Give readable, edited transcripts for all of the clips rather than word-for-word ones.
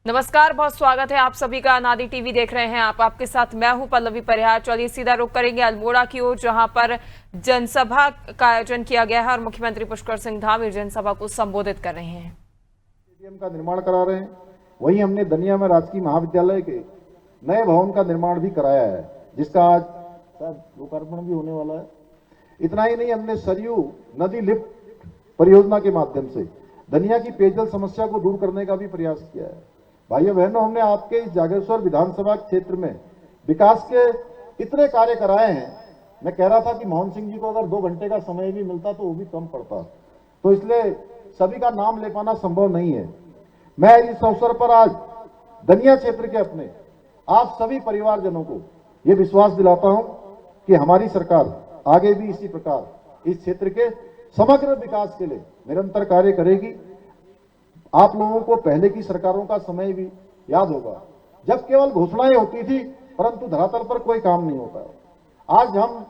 नमस्कार, बहुत स्वागत है आप सभी का। अनादि टीवी देख रहे हैं आप। आपके साथ मैं हूं पल्लवी परिहार। चलिए सीधा रुख करेंगे अल्मोड़ा की ओर, जहां पर जनसभा का आयोजन किया गया है और मुख्यमंत्री पुष्कर सिंह धामी जनसभा को संबोधित कर रहे हैं। स्टेडियम का निर्माण करा रहे हैं। वहीं हमने दनिया में राजकीय महाविद्यालय के नए भवन का निर्माण भी कराया है, जिसका आज शायद लोकार्पण भी होने वाला है। इतना ही नहीं, हमने सरयू नदी लिफ्ट परियोजना के माध्यम से दनिया की पेयजल समस्या को दूर करने का भी प्रयास किया है। भाइयों बहनों, हमने आपके इस जागेश्वर विधानसभा क्षेत्र में विकास के इतने कार्य कराए हैं। मैं कह रहा था कि मोहन सिंह जी को अगर 2 घंटे का समय भी मिलता तो वो भी कम पड़ता, तो इसलिए सभी का नाम ले पाना संभव नहीं है। मैं इस अवसर पर आज दनिया क्षेत्र के अपने आप सभी परिवारजनों को ये विश्वास दिलाता हूं कि हमारी सरकार आगे भी इसी प्रकार इस क्षेत्र के समग्र विकास के लिए निरंतर कार्य करेगी। आप लोगों को पहले की सरकारों का समय भी याद होगा, जब केवल घोषणाएं होती थी परंतु धरातल पर कोई काम नहीं होता है। आज हम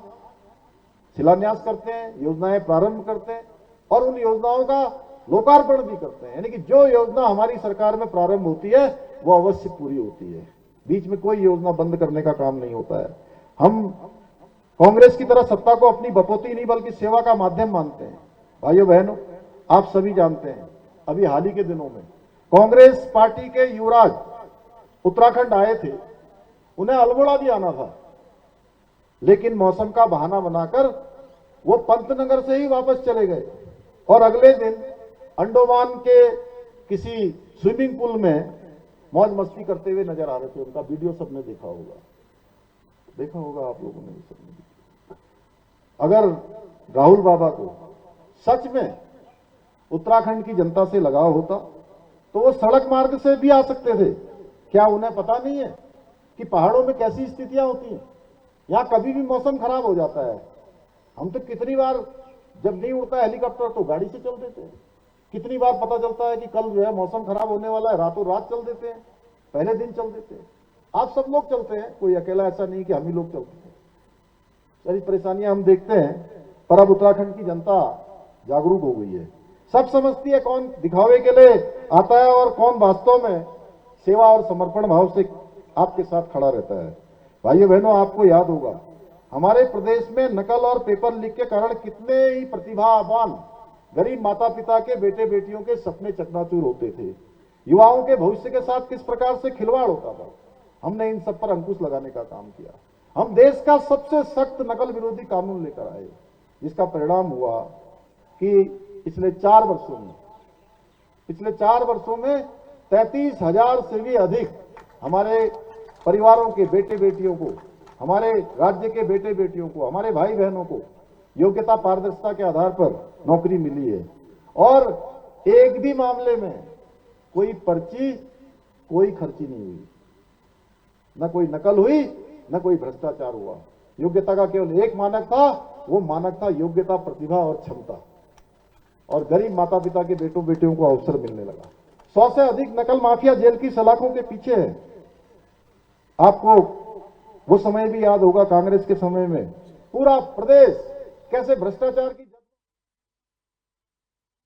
शिलान्यास करते हैं, योजनाएं प्रारंभ करते हैं और उन योजनाओं का लोकार्पण भी करते हैं। यानी कि जो योजना हमारी सरकार में प्रारंभ होती है वो अवश्य पूरी होती है। बीच में कोई योजना बंद करने का काम नहीं होता है। हम कांग्रेस की तरह सत्ता को अपनी बपौती नहीं बल्कि सेवा का माध्यम मानते हैं। भाइयों बहनों, आप सभी जानते हैं, अभी हाल ही के दिनों में कांग्रेस पार्टी के युवराज उत्तराखंड आए थे। उन्हें अल्मोड़ा भी आना था, लेकिन मौसम का बहाना बनाकर वो पंतनगर से ही वापस चले गए और अगले दिन अंडोमान के किसी स्विमिंग पूल में मौज मस्ती करते हुए नजर आ रहे थे। उनका वीडियो सबने देखा होगा आप लोगों ने सबने। अगर राहुल बाबा को सच में उत्तराखंड की जनता से लगाव होता तो वो सड़क मार्ग से भी आ सकते थे। क्या उन्हें पता नहीं है कि पहाड़ों में कैसी स्थितियां होती हैं? यहां कभी भी मौसम खराब हो जाता है। हम तो कितनी बार, जब नहीं उड़ता है हेलीकॉप्टर तो गाड़ी से चल देते हैं। कितनी बार पता चलता है कि कल जो है मौसम खराब होने वाला है, रातों रात चल देते हैं, पहले दिन चल देते हैं। आप सब लोग चलते हैं, कोई अकेला ऐसा नहीं कि हम ही लोग चलते हैं। सारी परेशानियां हम देखते हैं, पर अब उत्तराखंड की जनता जागरूक हो गई है। सब समझती है कौन दिखावे के लिए आता है और कौन वास्तव में सेवा और समर्पण भाव से आपके साथ खड़ा रहता है। भाइयों बहनों, आपको याद होगा हमारे प्रदेश में नकल और पेपर लीक के कारण कितने ही प्रतिभावान गरीब माता पिता के बेटे बेटियों के सपने चकनाचूर होते थे। युवाओं के भविष्य के साथ किस प्रकार से खिलवाड़ होता था। हमने इन सब पर अंकुश लगाने का काम किया। हम देश का सबसे सख्त नकल विरोधी कानून लेकर आए, जिसका परिणाम हुआ कि पिछले 4 वर्षों में 33,000 से भी अधिक हमारे परिवारों के बेटे बेटियों को, हमारे राज्य के बेटे बेटियों को, हमारे भाई बहनों को योग्यता पारदर्शिता के आधार पर नौकरी मिली है। और एक भी मामले में कोई पर्ची, कोई खर्ची नहीं हुई, न कोई नकल हुई, न कोई भ्रष्टाचार हुआ। योग्यता का केवल एक मानक था, वो मानक था योग्यता, प्रतिभा और क्षमता। और गरीब माता पिता के बेटों बेटियों को अवसर मिलने लगा। 100 से अधिक नकल माफिया जेल की सलाखों के पीछे है। आपको वो समय भी याद होगा, कांग्रेस के समय में पूरा प्रदेश कैसे भ्रष्टाचार की